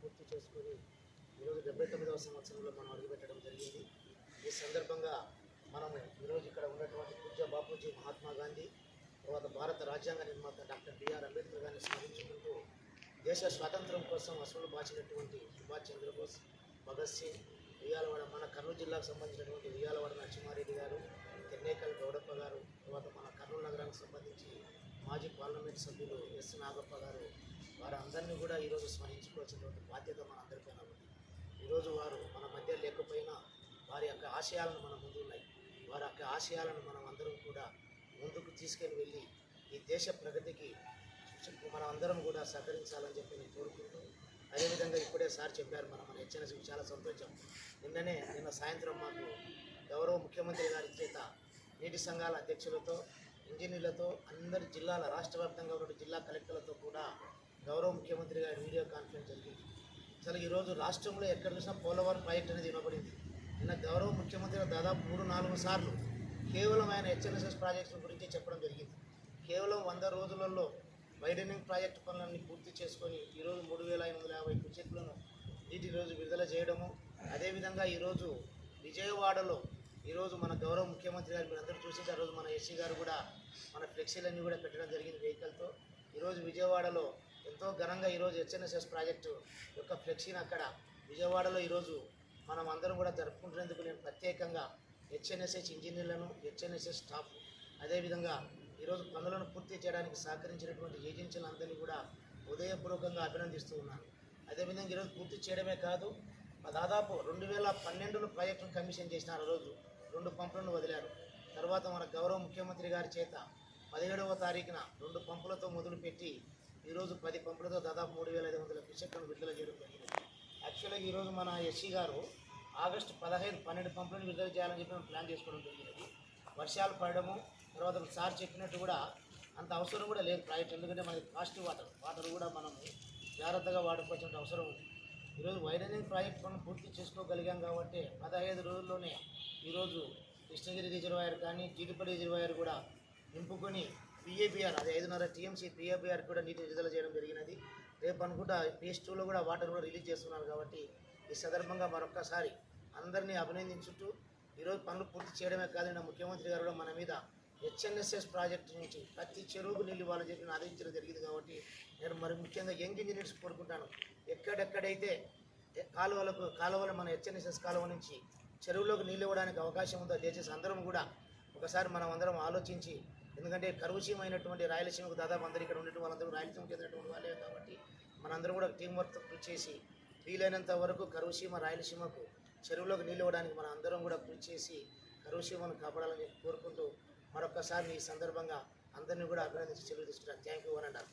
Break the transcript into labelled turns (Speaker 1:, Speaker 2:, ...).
Speaker 1: పూర్తి చేసుకొని ఈరోజు 79వ సంవత్సరంలో మనం అడుగుపెట్టడం జరిగింది. ఈ సందర్భంగా మనం ఈరోజు ఇక్కడ ఉన్నటువంటి పూజ్య బాపూజీ మహాత్మా గాంధీ, తర్వాత భారత రాజ్యాంగ నిర్మాత డాక్టర్ బిఆర్ అంబేద్కర్ గారిని స్మరించుకుంటూ దేశ స్వాతంత్రం కోసం అసలు బాచినటువంటి సుభాష్ చంద్రబోస్, భగత్ సింగ్, ఉయ్యాలవాడ మన కర్నూలు జిల్లాకు సంబంధించినటువంటి ఉయ్యాలవాడ నరసింహారెడ్డి గారు, తెన్నేకల్ గౌడప్ప గారు, తర్వాత మన కర్నూలు నగరానికి సంబంధించి మాజీ పార్లమెంట్ సభ్యులు ఎస్ నాగప్ప గారు, వారందరినీ కూడా ఈరోజు స్మరించుకోవాల్సినటువంటి బాధ్యత మనందరిపైన ఉంది. ఈరోజు వారు మన మధ్య లేకపోయినా వారి యొక్క ఆశయాలను మన ముందు ఉన్నాయి. వారి యొక్క ఆశయాలను మనం అందరం కూడా ముందుకు తీసుకెళ్ళి వెళ్ళి ఈ దేశ ప్రగతికి మనం అందరం కూడా సహకరించాలని చెప్పి నేను కోరుకుంటూ, అదేవిధంగా ఇప్పుడే సార్ చెప్పారు మన హెచ్ఎన్ఎస్కి చాలా సంతోషం. నిన్న సాయంత్రం మాకు గౌరవ ముఖ్యమంత్రి గారి చేత నీటి సంఘాల అధ్యక్షులతో, ఇంజనీర్లతో, అందరి జిల్లాల రాష్ట్ర వ్యాప్తంగా ఉన్న జిల్లా కలెక్టర్లతో కూడా గౌరవ ముఖ్యమంత్రి గారి వీడియో కాన్ఫరెన్స్ జరిగింది. అసలు ఈరోజు రాష్ట్రంలో ఎక్కడ చూసినా పోలవరం ప్రాజెక్ట్ అనేది వినబడింది. నిన్న గౌరవ ముఖ్యమంత్రి గారు దాదాపు 3-4 సార్లు కేవలం ఆయన హెచ్ఎన్ఎస్ఎస్ ప్రాజెక్టుల గురించి చెప్పడం జరిగింది. కేవలం 100 రోజులలో వైడనింగ్ ప్రాజెక్టు పనులన్నీ పూర్తి చేసుకొని ఈరోజు 3,550 క్యూసెక్లను నీటి రోజు విడుదల చేయడము, అదేవిధంగా ఈరోజు విజయవాడలో ఈరోజు మన గౌరవ ముఖ్యమంత్రి గారు మీరు అందరూ చూసి ఆ రోజు మన ఎస్సీ గారు కూడా మన ఫ్లెక్సీలన్నీ కూడా పెట్టడం జరిగింది వెహికల్తో. ఈరోజు విజయవాడలో ఎంతో ఘనంగా ఈరోజు హెచ్ఎన్ఎస్ఎస్ ప్రాజెక్టు యొక్క ఫ్లెక్సీని అక్కడ విజయవాడలో ఈరోజు మనం అందరం కూడా జరుపుకుంటున్నందుకు నేను ప్రత్యేకంగా హెచ్ఎన్ఎస్ఎస్ ఇంజనీర్లను, హెచ్ఎన్ఎస్ఎస్ స్టాఫ్, అదేవిధంగా ఈరోజు పనులను పూర్తి చేయడానికి సహకరించినటువంటి ఏజెన్సీలందరినీ కూడా హృదయపూర్వకంగా అభినందిస్తూ ఉన్నాను. అదేవిధంగా ఈరోజు పూర్తి చేయడమే కాదు, దాదాపు 2012లో ప్రాజెక్టును కమిషన్ చేసినారు. రోజు 2 పంపులను వదిలారు. తర్వాత మన గౌరవ ముఖ్యమంత్రి గారి చేత 17వ తారీఖున 2 పంపులతో మొదలుపెట్టి ఈరోజు 10 పంపులతో దాదాపు 3,500 క్యూసెక్లను విడుదల చేయడం జరిగింది. యాక్చువల్గా ఈరోజు మన ఎస్సీ గారు ఆగస్టు 12 పంపులను విడుదల చేయాలని చెప్పి ప్లాన్ చేసుకోవడం జరిగినది. వర్షాలు పడడము, తర్వాత సార్ చెప్పినట్టు కూడా అంత అవసరం కూడా లేదు ప్రాజెక్ట్, ఎందుకంటే మనకి కాస్ట్ వాటర్ కూడా మనం జాగ్రత్తగా వాడుకోవాల్సిన అవసరం ఉంది. ఈరోజు వైడనింగ్ ప్రాజెక్ట్ మనం పూర్తి చేసుకోగలిగాం కాబట్టి 15 రోజుల్లోనే ఈరోజు కృష్ణగిరి రిజర్వాయర్ కానీ జీడిపల్లి రిజర్వాయర్ కూడా నింపుకొని పిఏబిఆర్ అది 5.5 TMC పిఏబిఆర్ కూడా నీటి విడుదల చేయడం జరిగినది. రేపు అనుకుంటా phase 2లో కూడా వాటర్ కూడా రిలీజ్ చేస్తున్నారు. కాబట్టి ఈ సందర్భంగా మరొక్కసారి అందరినీ అభినందించుతూ ఈరోజు పనులు పూర్తి చేయడమే కాదు, నా ముఖ్యమంత్రి గారు కూడా మన మీద హెచ్ఎన్ఎస్ఎస్ ప్రాజెక్టు నుంచి ప్రతి చెరువుకు నీళ్ళు ఇవ్వాలని చెప్పి ఆదేశించడం జరిగింది. కాబట్టి నేను మరి ముఖ్యంగా యంగ్ ఇంజనీర్స్ కోరుకుంటాను, ఎక్కడెక్కడైతే కాలువలు మన హెచ్ఎన్ఎస్ఎస్ కాలువ నుంచి చెరువులోకి నీళ్ళు ఇవ్వడానికి అవకాశం ఉందో దయచేసి అందరం కూడా ఒకసారి మనం అందరం ఆలోచించి, ఎందుకంటే కరువుసీమైనటువంటి రాయలసీమకు దాదాపు అందరూ ఇక్కడ ఉండేటువంటి వాళ్ళందరూ రాయలసీమకు చెందినటువంటి వాళ్ళే కాబట్టి మనందరం కూడా టీం వర్క్ కృషి చేసి వీలైనంత వరకు కరువుసీమ రాయలసీమకు చెరువులోకి నీళ్ళు ఇవ్వడానికి మనం అందరం కూడా కృషి చేసి కరువుసీమను కాపాడాలని కోరుకుంటూ మరొకసారి ఈ సందర్భంగా అందరినీ కూడా అభినందించి చెరువు తీసుకున్నాను. థ్యాంక్ యూ అని అన్నారు.